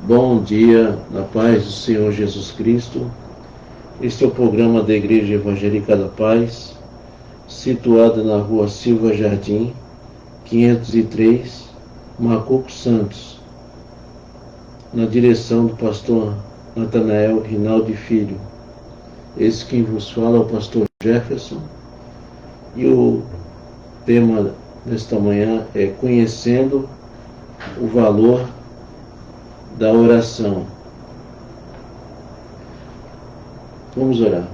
Bom dia, na paz do Senhor Jesus Cristo. Este é o programa da Igreja Evangélica da Paz, situada na rua Silva Jardim, 503, Macuco Santos, na direção do pastor Natanael Rinaldi Filho. Esse quem vos fala é o pastor Jefferson, e o tema desta manhã é conhecendo o valor da oração. Vamos orar.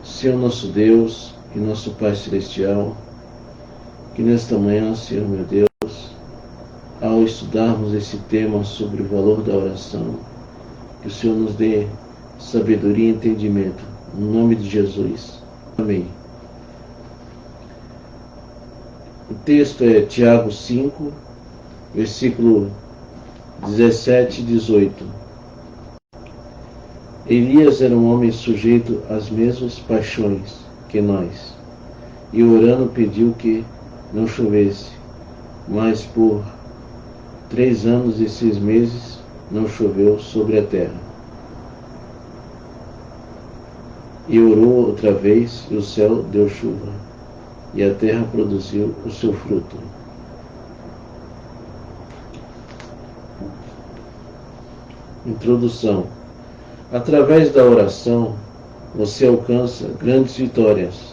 Senhor nosso Deus e nosso Pai Celestial, que nesta manhã, Senhor meu Deus, ao estudarmos esse tema sobre o valor da oração, que o Senhor nos dê sabedoria e entendimento, no nome de Jesus. Amém. O texto é Tiago 5, versículo 17 e 18. Elias era um homem sujeito às mesmas paixões que nós, e orando pediu que não chovesse, mas por 3 anos e 6 meses não choveu sobre a terra. E orou outra vez, e o céu deu chuva, e a terra produziu o seu fruto. Introdução. Através da oração, você alcança grandes vitórias.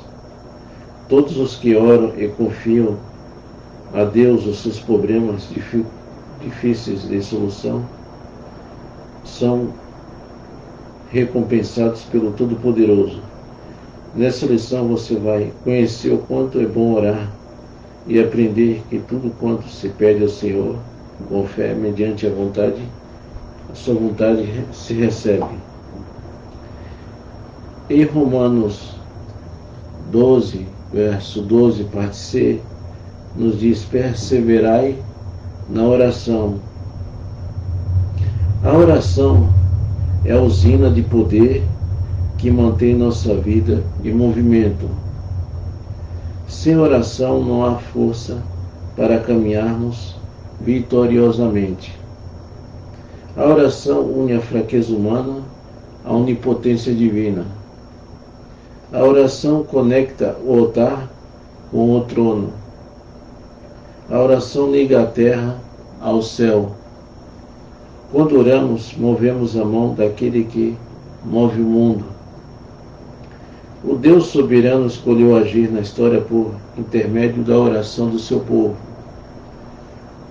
Todos os que oram e confiam a Deus os seus problemas difíceis de solução são recompensados pelo Todo-Poderoso. Nessa lição você vai conhecer o quanto é bom orar e aprender que tudo quanto se pede ao Senhor, com fé, mediante a sua vontade se recebe. Em Romanos 12, verso 12, parte C, nos diz: perseverai na oração. A oração é a usina de poder que mantém nossa vida em movimento. Sem oração não há força para caminharmos vitoriosamente. A oração une a fraqueza humana à onipotência divina. A oração conecta o altar com o trono. A oração liga a terra ao céu. Quando oramos, movemos a mão daquele que move o mundo. O Deus soberano escolheu agir na história por intermédio da oração do seu povo.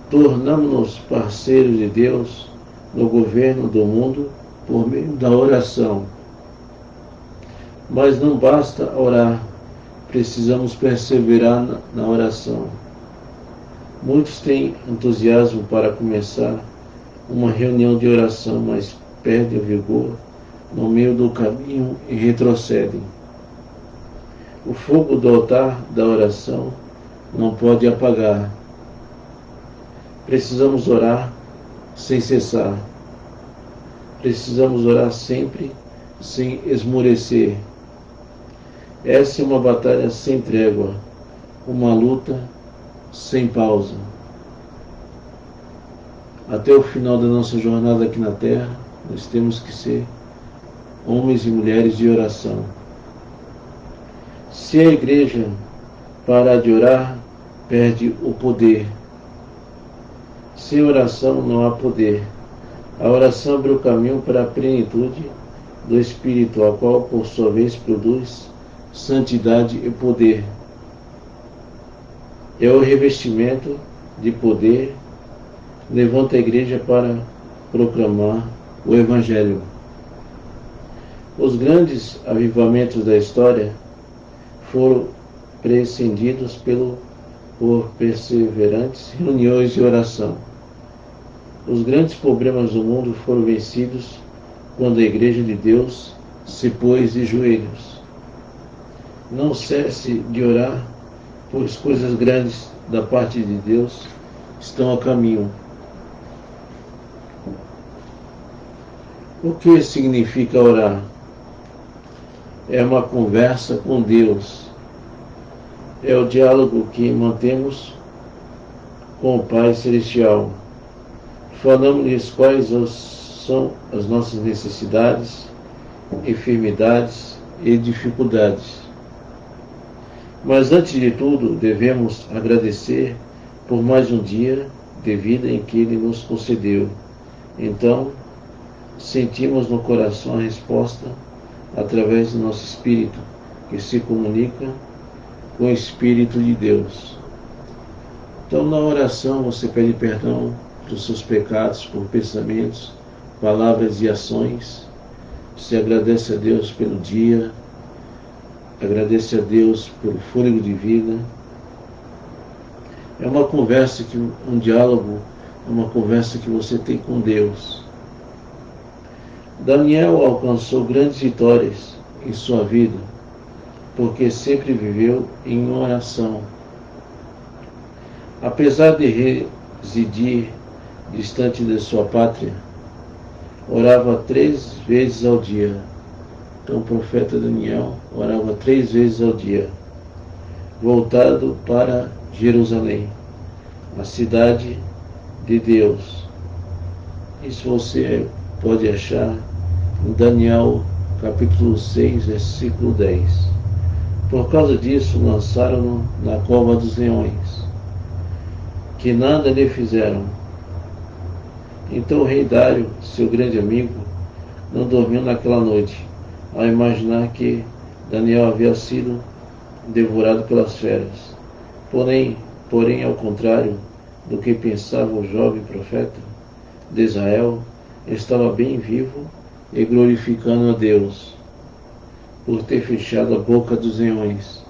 Tornamos-nos parceiros de Deus no governo do mundo por meio da oração. Mas não basta orar, precisamos perseverar na oração. Muitos têm entusiasmo para começar uma reunião de oração, mas perdem o vigor no meio do caminho e retrocedem. O fogo do altar da oração não pode apagar. Precisamos orar sem cessar. Precisamos orar sempre, sem esmorecer. Essa é uma batalha sem trégua, uma luta sem pausa. Até o final da nossa jornada aqui na Terra, nós temos que ser homens e mulheres de oração. Se a igreja parar de orar, perde o poder. Sem oração não há poder. A oração abre o caminho para a plenitude do Espírito, a qual, por sua vez, produz santidade e poder. É o revestimento de poder, levanta a igreja para proclamar o Evangelho. Os grandes avivamentos da história foram precedidos por perseverantes reuniões de oração. Os grandes problemas do mundo foram vencidos quando a Igreja de Deus se pôs de joelhos. Não cesse de orar, pois coisas grandes da parte de Deus estão a caminho. O que significa orar? É uma conversa com Deus. É o diálogo que mantemos com o Pai Celestial. Falamos-lhes quais os são as nossas necessidades, enfermidades e dificuldades. Mas antes de tudo, devemos agradecer por mais um dia de vida em que Ele nos concedeu. Então, sentimos no coração a resposta através do nosso espírito, que se comunica com o Espírito de Deus. Então, na oração, você pede perdão dos seus pecados por pensamentos, palavras e ações. Você agradece a Deus pelo dia, agradece a Deus pelo fôlego de vida. É uma conversa, um diálogo, é uma conversa que você tem com Deus. Daniel alcançou grandes vitórias em sua vida, porque sempre viveu em oração. Apesar de residir distante de sua pátria, orava 3 vezes ao dia. Então o profeta Daniel orava 3 vezes ao dia, voltado para Jerusalém, a cidade de Deus. Isso você pode achar em Daniel capítulo 6, versículo 10. Por causa disso, lançaram-no na cova dos leões, que nada lhe fizeram. Então o rei Dário, seu grande amigo, não dormiu naquela noite, ao imaginar que Daniel havia sido devorado pelas feras. Porém, ao contrário do que pensava o jovem profeta de Israel, estava bem vivo e glorificando a Deus por ter fechado a boca dos leões.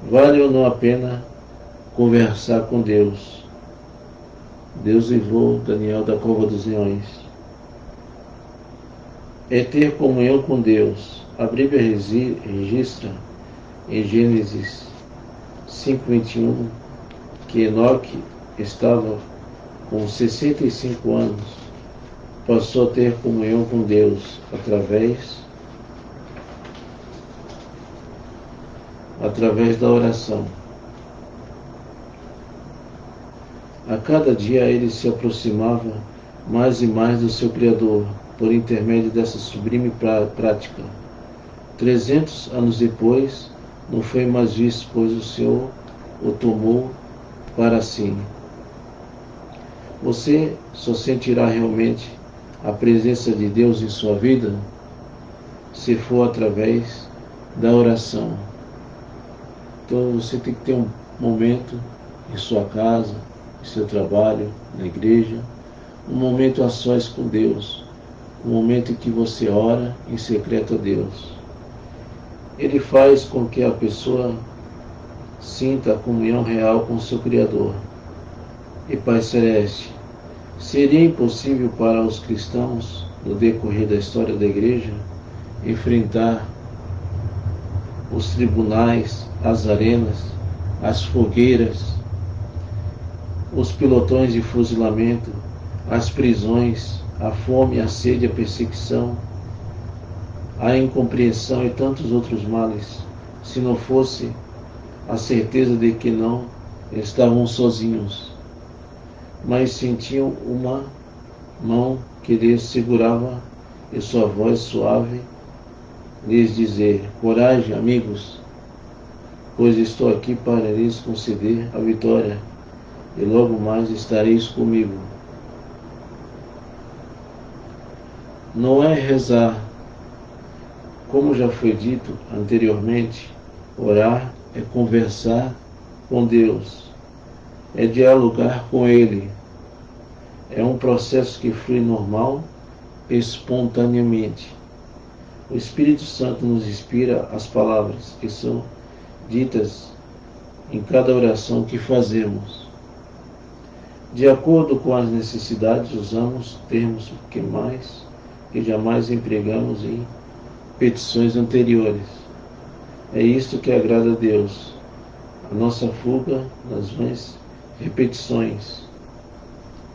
Vale ou não a pena conversar com Deus? Deus livrou Daniel da cova dos leões. É ter comunhão com Deus. A Bíblia registra em Gênesis 5:21 que Enoque estava com 65 anos, passou a ter comunhão com Deus através da oração. A cada dia ele se aproximava mais e mais do seu Criador, por intermédio dessa sublime prática. 300 anos depois, não foi mais visto, pois o Senhor o tomou para si. Você só sentirá realmente a presença de Deus em sua vida se for através da oração. Então você tem que ter um momento em sua casa, em seu trabalho, na igreja, um momento a sós com Deus, um momento em que você ora em secreto a Deus. Ele faz com que a pessoa sinta a comunhão real com o seu Criador. E Pai Celeste, seria impossível para os cristãos, no decorrer da história da igreja, enfrentar os tribunais, as arenas, as fogueiras, os pelotões de fuzilamento, as prisões, a fome, a sede, a perseguição, a incompreensão e tantos outros males, se não fosse a certeza de que não estavam sozinhos, mas sentiam uma mão que lhes segurava e sua voz suave lhes dizer: coragem, amigos, pois estou aqui para lhes conceder a vitória e logo mais estareis comigo. Não é rezar, como já foi dito anteriormente, orar é conversar com Deus, é dialogar com Ele. É um processo que flui normal, espontaneamente. O Espírito Santo nos inspira as palavras que são ditas em cada oração que fazemos. De acordo com as necessidades, usamos termos que jamais empregamos em petições anteriores. É isto que agrada a Deus, a nossa fuga nas vãs repetições.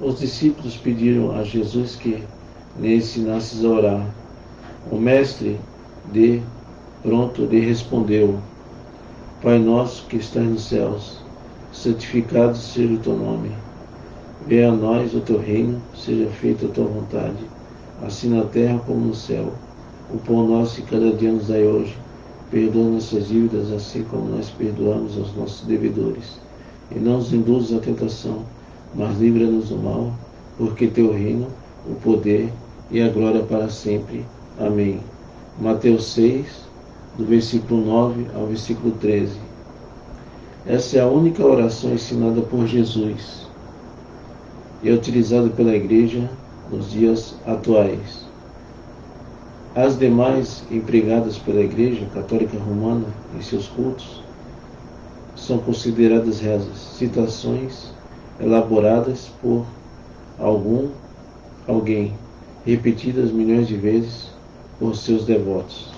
Os discípulos pediram a Jesus que lhe ensinasse a orar. O mestre de pronto lhe respondeu: Pai nosso que estás nos céus, santificado seja o teu nome. Venha a nós o teu reino, seja feita a tua vontade, assim na terra como no céu. O pão nosso de cada dia nos dai hoje. Perdoa nossas dívidas, assim como nós perdoamos aos nossos devedores. E não nos induzas à tentação, mas livra-nos do mal, porque teu reino, o poder e a glória para sempre. Amém. Mateus 6, do versículo 9 ao versículo 13. Essa é a única oração ensinada por Jesus e é utilizada pela Igreja nos dias atuais. As demais empregadas pela Igreja Católica Romana em seus cultos são consideradas rezas, citações elaboradas por alguém, repetidas milhões de vezes por seus devotos.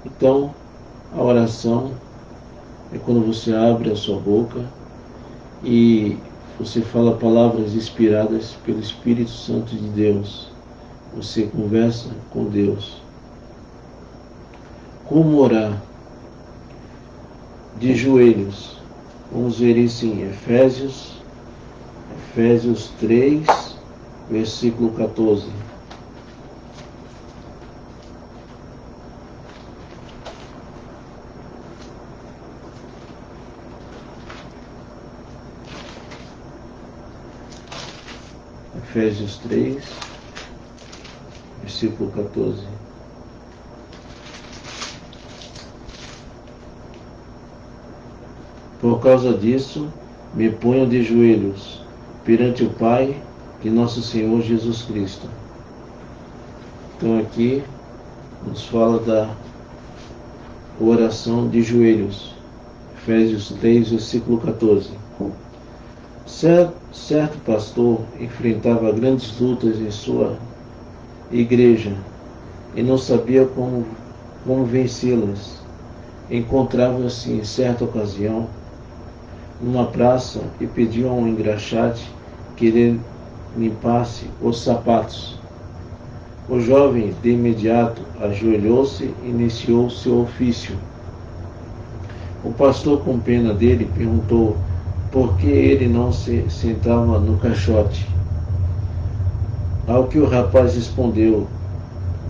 Então, a oração é quando você abre a sua boca e você fala palavras inspiradas pelo Espírito Santo de Deus. Você conversa com Deus. Como orar? De joelhos. Vamos ver isso em Efésios 3, versículo 14. Efésios 3, versículo 14. Por causa disso, me ponho de joelhos perante o Pai de nosso Senhor Jesus Cristo. Então aqui nos fala da oração de joelhos. Efésios 3, versículo 14. Certo pastor enfrentava grandes lutas em sua igreja e não sabia como vencê-las. Encontrava-se em certa ocasião numa praça e pediu a um engraxate que lhe limpasse os sapatos. O jovem de imediato ajoelhou-se e iniciou seu ofício. O pastor, com pena dele, perguntou por que ele não se sentava no caixote. Ao que o rapaz respondeu: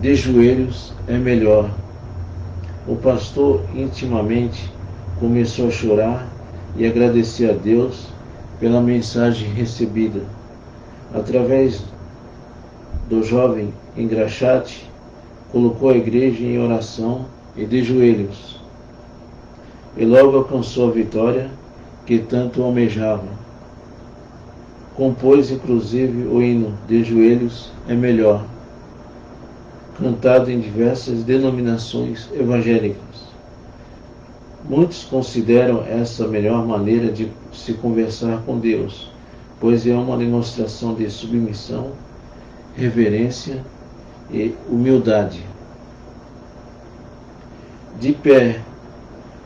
de joelhos é melhor. O pastor intimamente começou a chorar e agradecer a Deus pela mensagem recebida. Através do jovem engraxate, colocou a igreja em oração e de joelhos. E logo alcançou a vitória que tanto almejava. Compôs inclusive o hino de joelhos é melhor, cantado em diversas denominações evangélicas. Muitos consideram essa a melhor maneira de se conversar com Deus, pois é uma demonstração de submissão, reverência e humildade. De pé,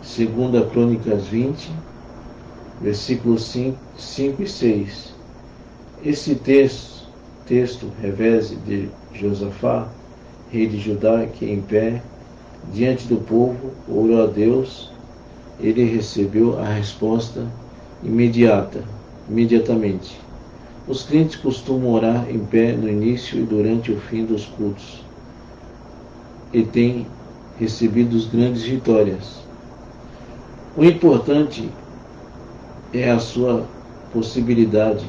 2 Crônicas 20, versículos 5 e 6. Esse texto reveze de Josafá, rei de Judá, que em pé, diante do povo, orou a Deus. Ele recebeu a resposta imediatamente. Os crentes costumam orar em pé no início e durante o fim dos cultos e têm recebido grandes vitórias. O importante é a sua possibilidade.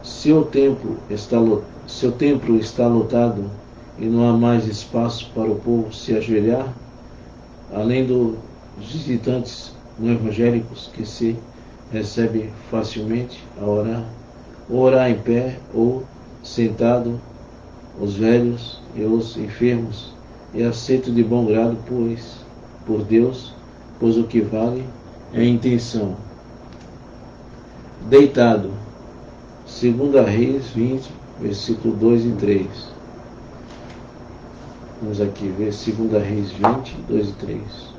Seu templo está lotado e não há mais espaço para o povo se ajoelhar, além dos visitantes não evangélicos que se recebem facilmente a orar, ou orar em pé ou sentado, os velhos e os enfermos, é aceito de bom grado por Deus, pois o que vale é a intenção. Deitado, 2 Reis 20, versículo 2 e 3. Vamos aqui ver 2 Reis 20, 2 e 3.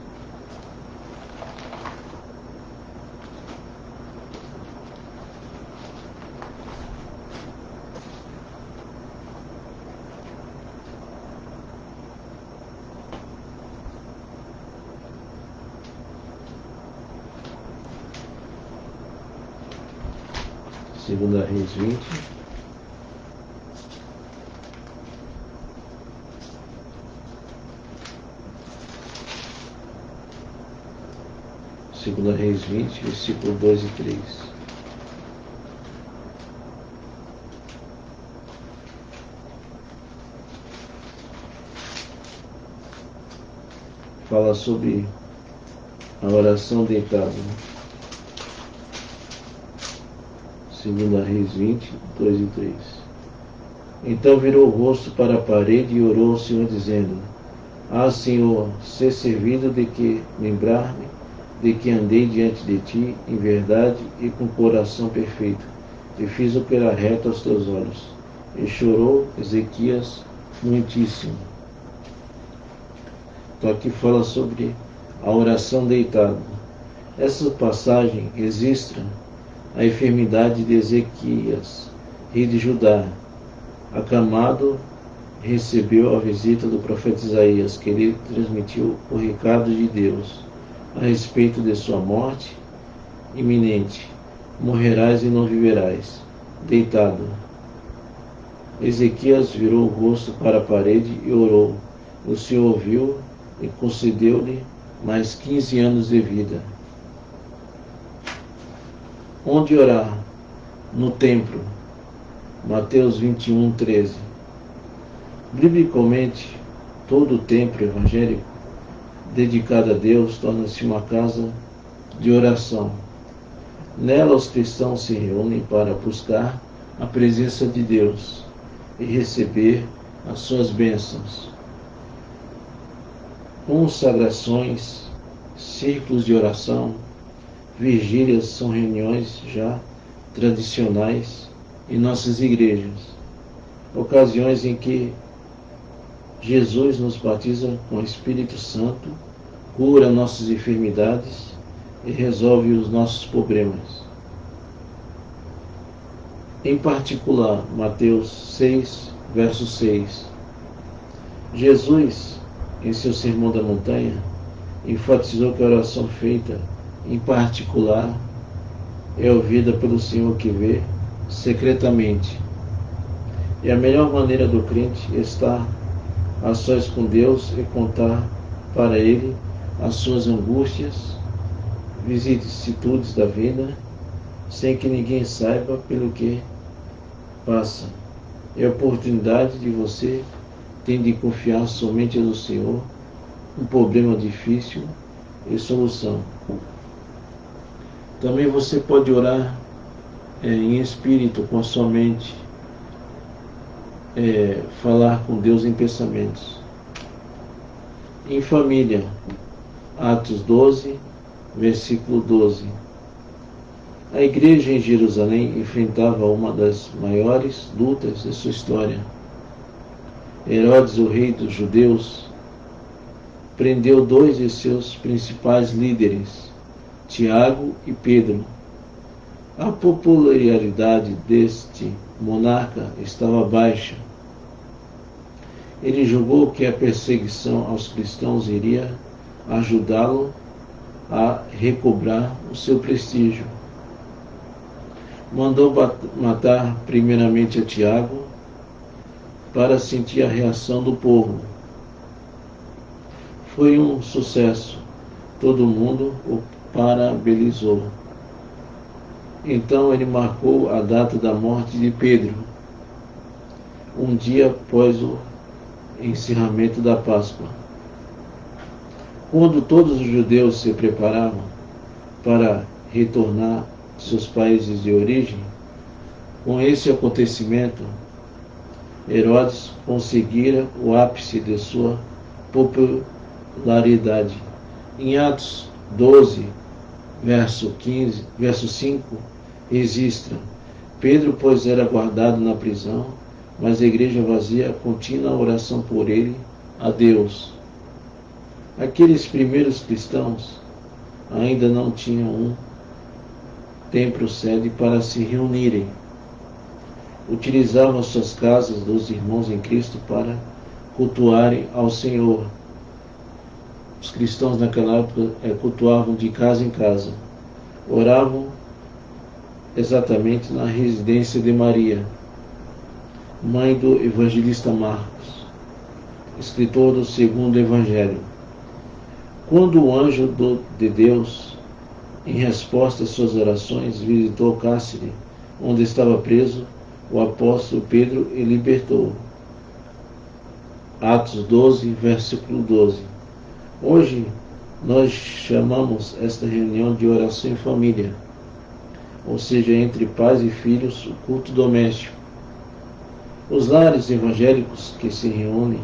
Segunda Reis 20. Segunda Reis 20, versículo 2 e 3. Fala sobre a oração deitada. Segunda Reis 20, 2 e 3. Então virou o rosto para a parede e orou ao Senhor, dizendo: Ah, Senhor, ser servido de que lembrar-me de que andei diante de ti em verdade e com coração perfeito, e fiz o que era reto aos teus olhos. E chorou Ezequias muitíssimo. Então aqui fala sobre a oração deitada. Essa passagem registra a enfermidade de Ezequias, rei de Judá. Acamado, recebeu a visita do profeta Isaías, que lhe transmitiu o recado de Deus a respeito de sua morte iminente. Morrerás e não viverás. Deitado. Ezequias virou o rosto para a parede e orou. O Senhor ouviu e concedeu-lhe mais 15 anos de vida. Onde orar? No templo. Mateus 21, 13. Biblicamente, todo o templo evangélico dedicado a Deus torna-se uma casa de oração. Nela os cristãos se reúnem para buscar a presença de Deus e receber as suas bênçãos. Consagrações, círculos de oração, vigílias são reuniões já tradicionais em nossas igrejas, ocasiões em que Jesus nos batiza com o Espírito Santo, cura nossas enfermidades e resolve os nossos problemas. Em particular, Mateus 6, verso 6. Jesus, em seu Sermão da Montanha, enfatizou que a oração feita em particular é ouvida pelo Senhor que vê secretamente. E a melhor maneira do crente é estar a sós com Deus e contar para Ele as suas angústias, vicissitudes da vida, sem que ninguém saiba pelo que passa. É a oportunidade de você ter de confiar somente no Senhor, um problema difícil e solução. Também você pode orar em espírito, com a sua mente, falar com Deus em pensamentos. Em família, Atos 12, versículo 12. A igreja em Jerusalém enfrentava uma das maiores lutas de sua história. Herodes, o rei dos judeus, prendeu 2 de seus principais líderes, Tiago e Pedro. A popularidade deste monarca estava baixa. Ele julgou que a perseguição aos cristãos iria ajudá-lo a recobrar o seu prestígio. Mandou matar primeiramente a Tiago para sentir a reação do povo. Foi um sucesso. Todo mundo o parabenizou. Então ele marcou a data da morte de Pedro, um dia após o encerramento da Páscoa. Quando todos os judeus se preparavam para retornar aos seus países de origem, com esse acontecimento, Herodes conseguira o ápice de sua popularidade. Em Atos 12, verso 5, registra: Pedro, pois, era guardado na prisão, mas a igreja vazia continua a oração por ele a Deus. Aqueles primeiros cristãos ainda não tinham um templo sede para se reunirem. Utilizavam suas casas dos irmãos em Cristo para cultuarem ao Senhor. Os cristãos naquela época cultuavam de casa em casa, oravam exatamente na residência de Maria, mãe do evangelista Marcos, escritor do segundo evangelho. Quando o anjo de Deus, em resposta às suas orações, visitou o cárcere onde estava preso, o apóstolo Pedro o libertou. Atos 12, versículo 12. Hoje nós chamamos esta reunião de oração em família, ou seja, entre pais e filhos, o culto doméstico. Os lares evangélicos que se reúnem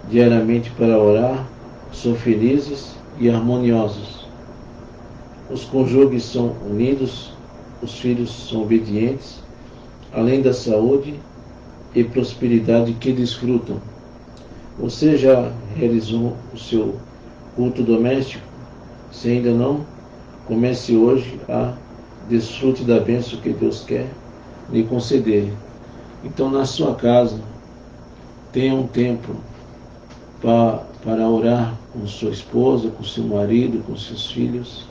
diariamente para orar são felizes e harmoniosos. Os cônjuges são unidos, os filhos são obedientes, além da saúde e prosperidade que desfrutam. Você já realizou o seu culto doméstico? Se ainda não, comece hoje a desfrute da bênção que Deus quer lhe conceder. Então, na sua casa, tenha um tempo para orar com sua esposa, com seu marido, com seus filhos.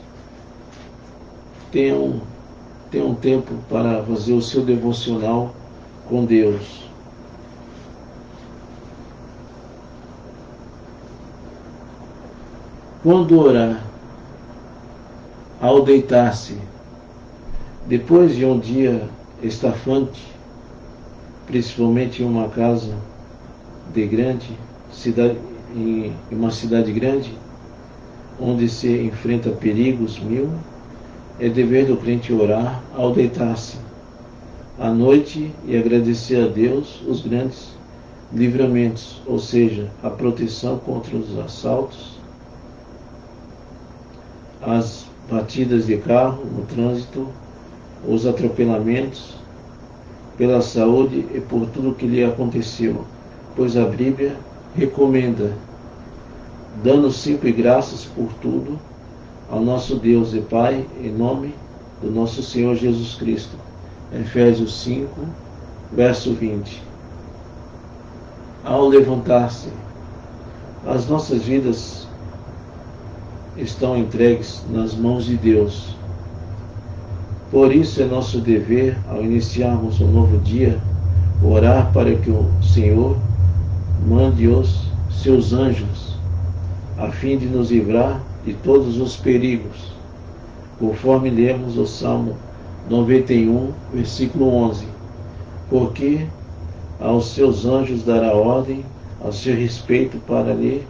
Tenha um tempo para fazer o seu devocional com Deus. Quando orar, ao deitar-se, depois de um dia estafante, principalmente em uma casa em uma cidade grande, onde se enfrenta perigos mil, é dever do crente orar ao deitar-se à noite e agradecer a Deus os grandes livramentos, ou seja, a proteção contra os assaltos, as batidas de carro no trânsito, os atropelamentos, pela saúde e por tudo que lhe aconteceu, pois a Bíblia recomenda, dando sempre graças por tudo ao nosso Deus e Pai, em nome do nosso Senhor Jesus Cristo. Efésios 5, verso 20. Ao levantar-se, as nossas vidas estão entregues nas mãos de Deus. Por isso é nosso dever, ao iniciarmos um novo dia, orar para que o Senhor mande os seus anjos, a fim de nos livrar de todos os perigos, conforme lemos o Salmo 91, versículo 11. Porque aos seus anjos dará ordem ao seu respeito para lhe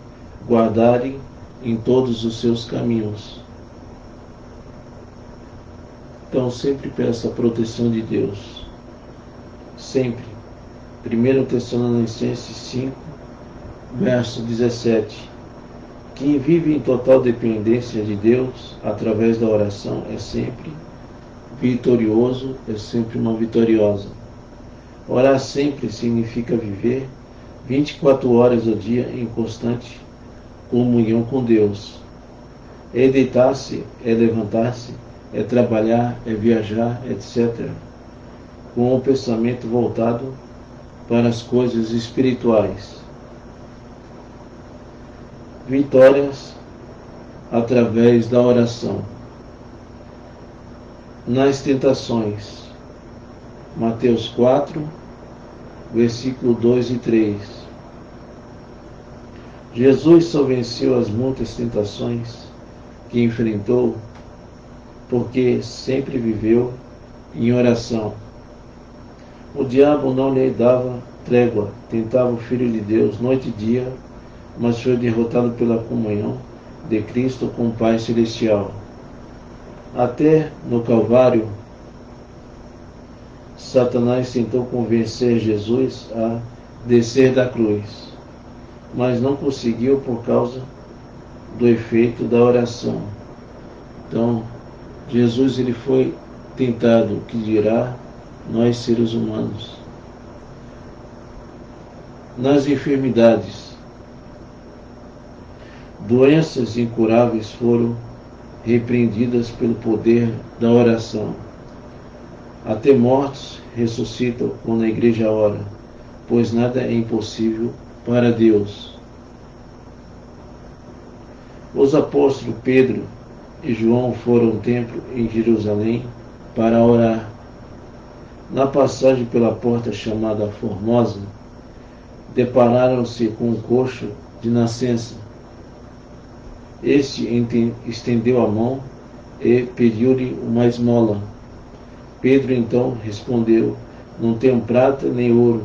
guardarem em todos os seus caminhos. Então sempre peça a proteção de Deus. Sempre. 1 Tessalonicenses 5, verso 17. Quem vive em total dependência de Deus, através da oração, é sempre vitorioso, é sempre uma vitoriosa. Orar sempre significa viver 24 horas ao dia em constante comunhão com Deus. É deitar-se, é levantar-se, é trabalhar, é viajar, etc., com o pensamento voltado para as coisas espirituais. Vitórias através da oração. Nas tentações. Mateus 4, versículo 2 e 3. Jesus só venceu as muitas tentações que enfrentou porque sempre viveu em oração. O diabo não lhe dava trégua, tentava o Filho de Deus noite e dia, mas foi derrotado pela comunhão de Cristo com o Pai Celestial. Até no Calvário, Satanás tentou convencer Jesus a descer da cruz, mas não conseguiu por causa do efeito da oração. Então, Jesus ele foi tentado, o que dirá nós seres humanos. Nas enfermidades, doenças incuráveis foram repreendidas pelo poder da oração. Até mortos ressuscitam quando a igreja ora, pois nada é impossível para Deus. Os apóstolos Pedro e João foram ao templo em Jerusalém para orar. Na passagem pela porta chamada Formosa, depararam-se com um coxo de nascença. Este estendeu a mão e pediu-lhe uma esmola. Pedro então respondeu: Não tenho prata nem ouro,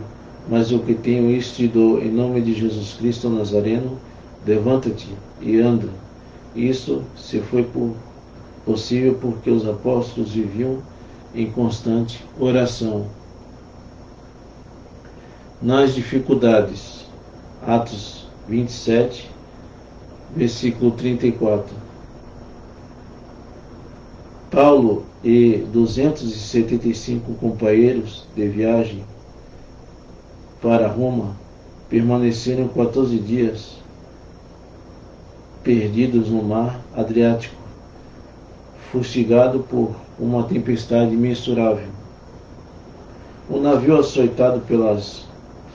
mas o que tenho isto te dou. Em nome de Jesus Cristo Nazareno, levanta-te e anda. Isso se foi possível porque os apóstolos viviam em constante oração. Nas dificuldades, Atos 27, versículo 34. Paulo e 275 companheiros de viagem para Roma permaneceram 14 dias perdidos no mar Adriático, fustigado por uma tempestade imensurável. O navio, açoitado pelas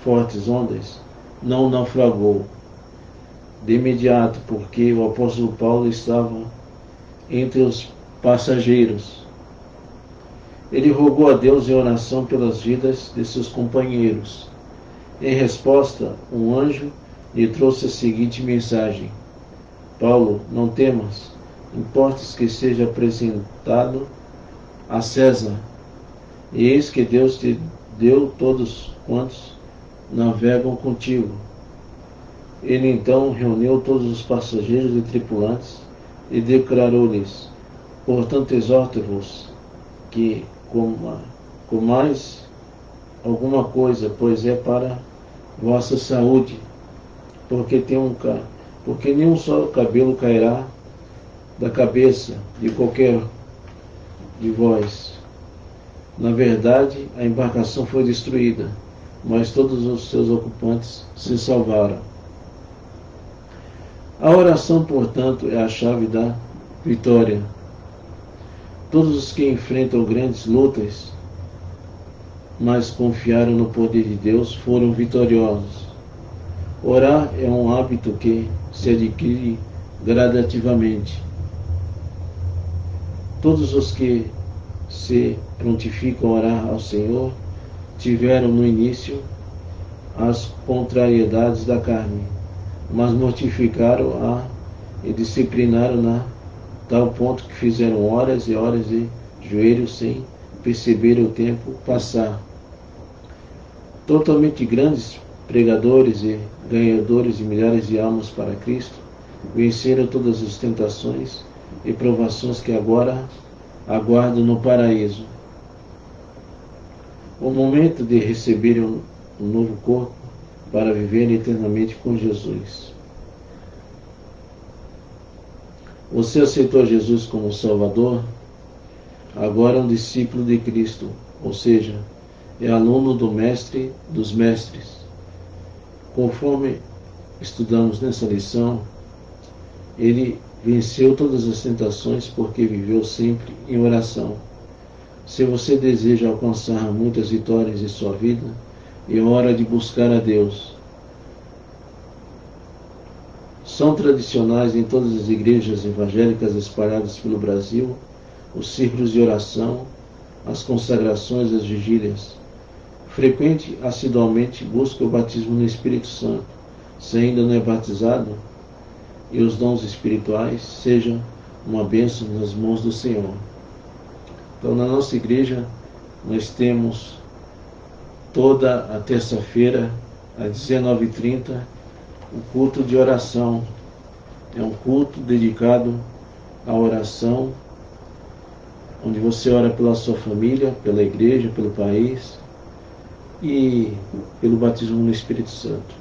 fortes ondas, não naufragou de imediato, porque o apóstolo Paulo estava entre os passageiros. Ele rogou a Deus em oração pelas vidas de seus companheiros. Em resposta, um anjo lhe trouxe a seguinte mensagem: Paulo, não temas, importa que seja apresentado a César, e eis que Deus te deu todos quantos navegam contigo. Ele então reuniu todos os passageiros e tripulantes e declarou-lhes: Portanto, exorto-vos que comais alguma coisa, pois é para vossa saúde, porque nenhum só cabelo cairá da cabeça de qualquer de vós. Na verdade, a embarcação foi destruída, mas todos os seus ocupantes se salvaram. A oração, portanto, é a chave da vitória. Todos os que enfrentam grandes lutas, mas confiaram no poder de Deus, foram vitoriosos. Orar é um hábito que se adquire gradativamente. Todos os que se prontificam a orar ao Senhor tiveram no início as contrariedades da carne, mas mortificaram-a e disciplinaram-na tal ponto que fizeram horas e horas de joelhos sem perceber o tempo passar. Totalmente grandes pregadores e ganhadores de milhares de almas para Cristo venceram todas as tentações e provações que agora aguardam no paraíso. O momento de receber um novo corpo para viver eternamente com Jesus. Você aceitou Jesus como Salvador? Agora é um discípulo de Cristo, ou seja, é aluno do Mestre dos Mestres. Conforme estudamos nessa lição, ele venceu todas as tentações porque viveu sempre em oração. Se você deseja alcançar muitas vitórias em sua vida, é hora de buscar a Deus. São tradicionais em todas as igrejas evangélicas espalhadas pelo Brasil os círculos de oração, as consagrações, as vigílias. Frequente assiduamente, busca o batismo no Espírito Santo. Se ainda não é batizado, e os dons espirituais sejam uma bênção nas mãos do Senhor. Então, na nossa igreja, nós temos toda a terça-feira, às 19h30, o culto de oração. É um culto dedicado à oração, onde você ora pela sua família, pela igreja, pelo país e pelo batismo no Espírito Santo.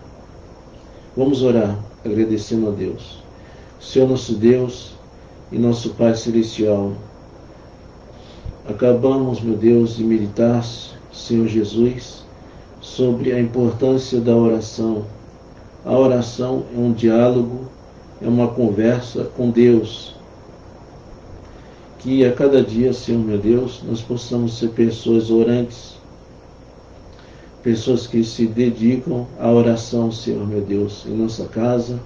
Vamos orar, agradecendo a Deus. Senhor nosso Deus e nosso Pai Celestial, acabamos, meu Deus, de meditar, Senhor Jesus, sobre a importância da oração. A oração é um diálogo, é uma conversa com Deus. Que a cada dia, Senhor meu Deus, nós possamos ser pessoas orantes, pessoas que se dedicam à oração, Senhor meu Deus, em nossa casa,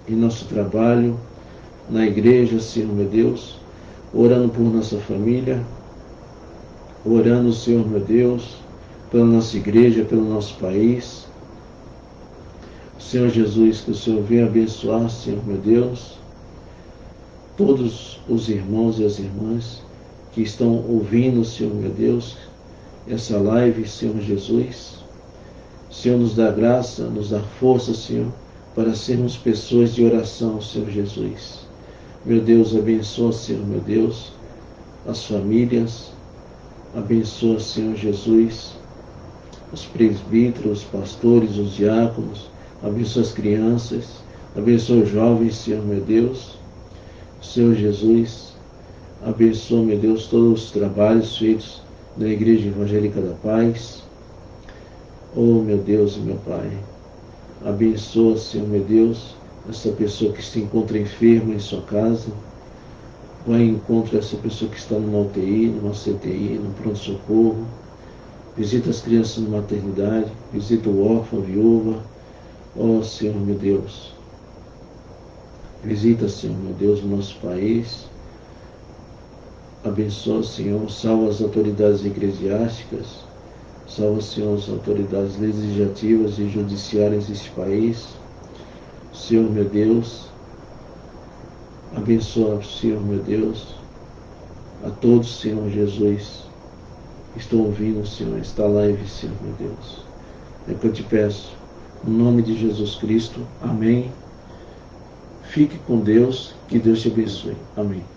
em nosso trabalho, na igreja, Senhor meu Deus, orando por nossa família, orando, Senhor meu Deus, pela nossa igreja, pelo nosso país. Senhor Jesus, que o Senhor venha abençoar, Senhor meu Deus, todos os irmãos e as irmãs que estão ouvindo, Senhor meu Deus, essa live, Senhor Jesus. Senhor, nos dá graça, nos dá força, Senhor, para sermos pessoas de oração, Senhor Jesus. Meu Deus, abençoa, Senhor meu Deus, as famílias. Abençoa, Senhor Jesus, os presbíteros, os pastores, os diáconos. Abençoa as crianças. Abençoa os jovens, Senhor meu Deus. Senhor Jesus, abençoa, meu Deus, todos os trabalhos feitos na Igreja Evangélica da Paz. Oh, meu Deus e meu Pai, abençoa, Senhor meu Deus, essa pessoa que se encontra enferma em sua casa. Vai e encontra essa pessoa que está numa UTI, numa CTI, num pronto-socorro. Visita as crianças na maternidade, visita o órfão, a viúva. Oh, Senhor meu Deus, visita, Senhor meu Deus, o nosso país. Abençoa, Senhor, salva as autoridades eclesiásticas, salva, Senhor, as autoridades legislativas e judiciárias deste país. Senhor meu Deus, abençoa, Senhor meu Deus, a todos, Senhor Jesus, que estão ouvindo, Senhor, esta live, Senhor meu Deus. É que eu te peço, no nome de Jesus Cristo, amém. Fique com Deus, que Deus te abençoe. Amém.